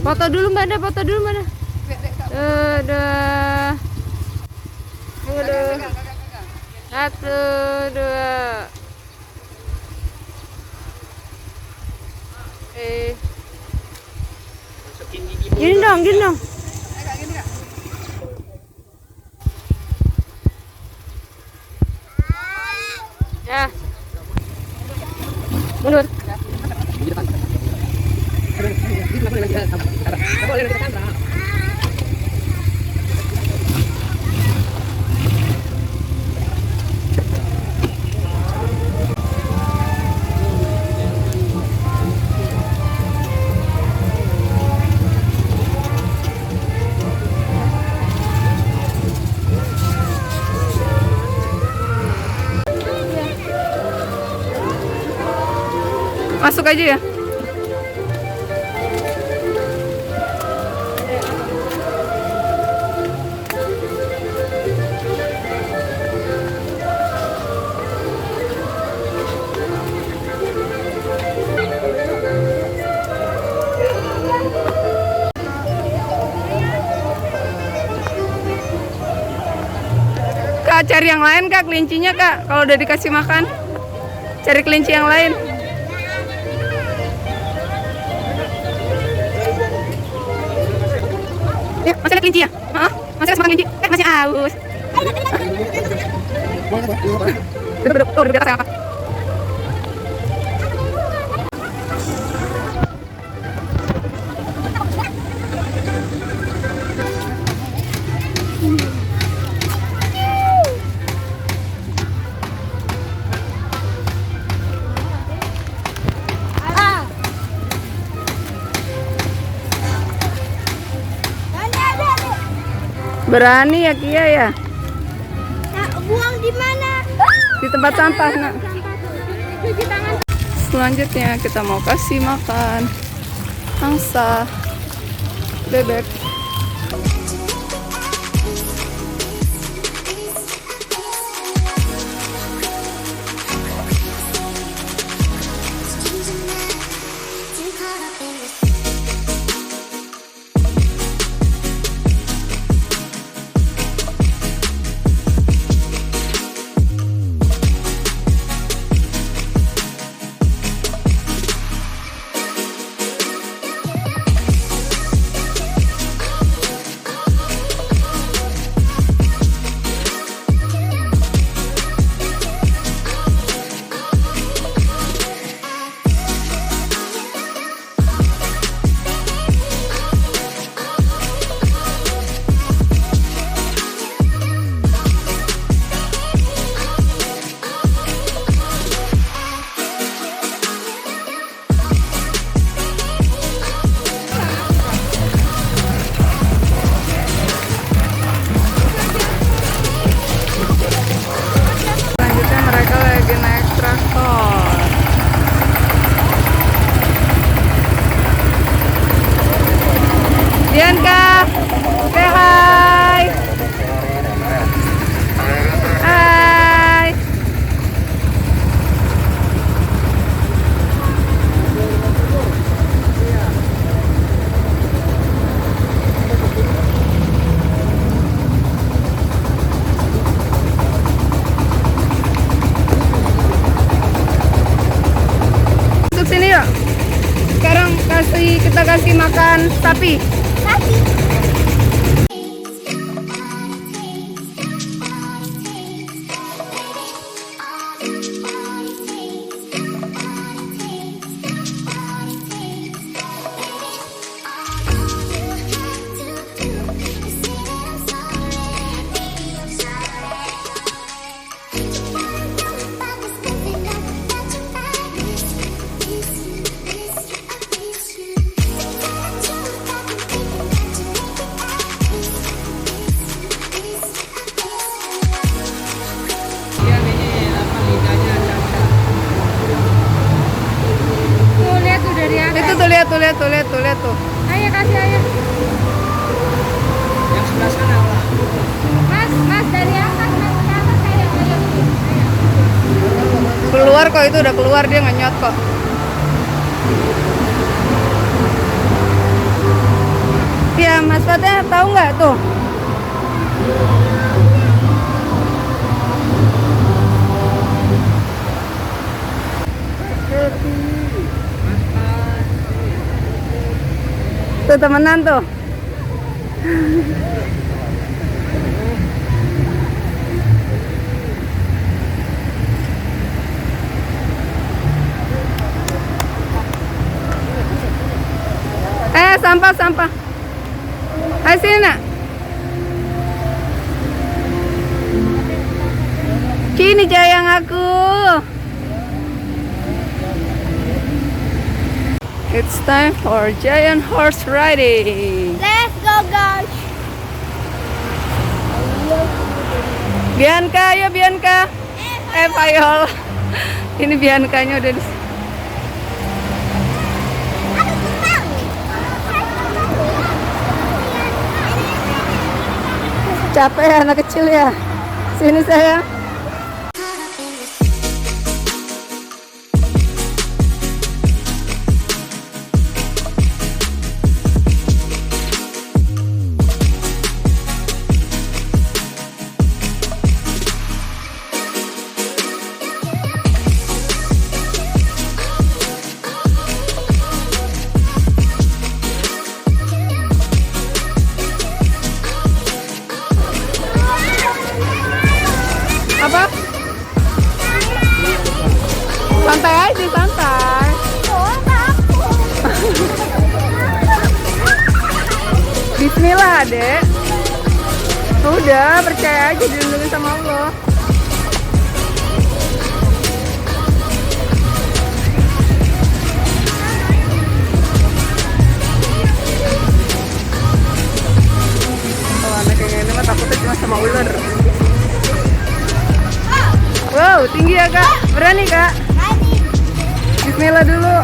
Foto dulu Mbak Anda, foto dulu Mbak Anda. Udah. Udah. 1, 2. Gini dong, gini dong. Ya. Mundur. Masuk aja ya. Kak, cari yang lain Kak, kelincinya Kak. Kalau udah dikasih makan, cari kelinci yang lain. Ya, masih ada kelinci ya? Masih ada kelinci. Masih aus. Duduk. Tuh, duduk apa? Berani ya Kia ya? Nah, buang di mana? Di tempat sampah, Nak. Selanjutnya kita mau kasih makan angsa bebek. Bianca, say hi. Hai. Masuk sini yuk. Sekarang kita kasih makan sapi. Tuh lihat tuh. Ayo kasih ayo. Yang sebelah sana lah. Mas dari atas ayo. Keluar kok, itu udah keluar, dia ngenyot kok. Mas Fatnya tahu nggak tuh? Tuh temenan tuh. Sampah. Ayo sini nak. Kini jayang aku. It's time for giant horse riding. Let's go, guys. Bianca, ayo Bianca. Payol. Ini Biancanya udah di. Capek ya anak kecil ya. Sini sayang. Apa? Santai aja, santai. Bismillah, Dek. Udah, percaya aja, dilindungi sama Allah. Kalau anak yang ini mah takutnya cuma sama ular. Wow, tinggi ya Kak. Berani Kak? Berani. Bismillah dulu.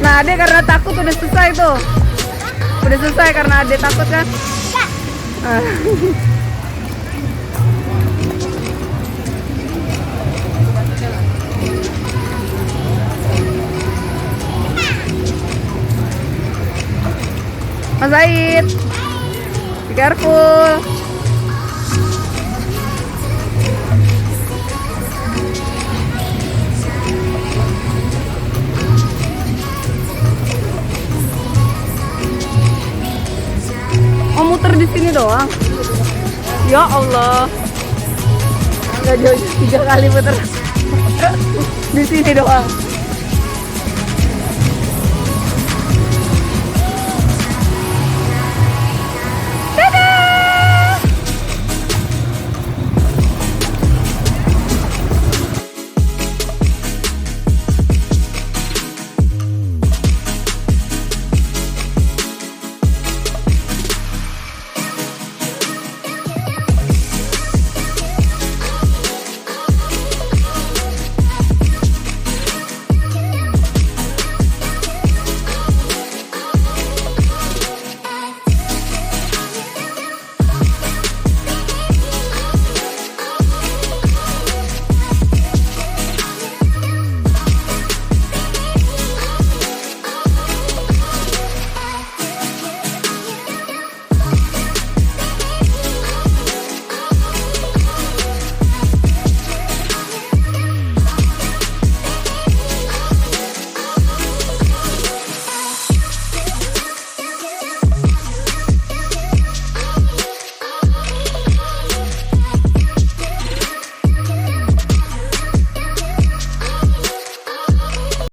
Nah, Ade karena takut udah selesai tuh. Udah selesai karena Ade takut kan? Mas Said, be careful. Oh, muter di sini doang. Ya Allah, nggak jauh 3 kali muter di sini doang.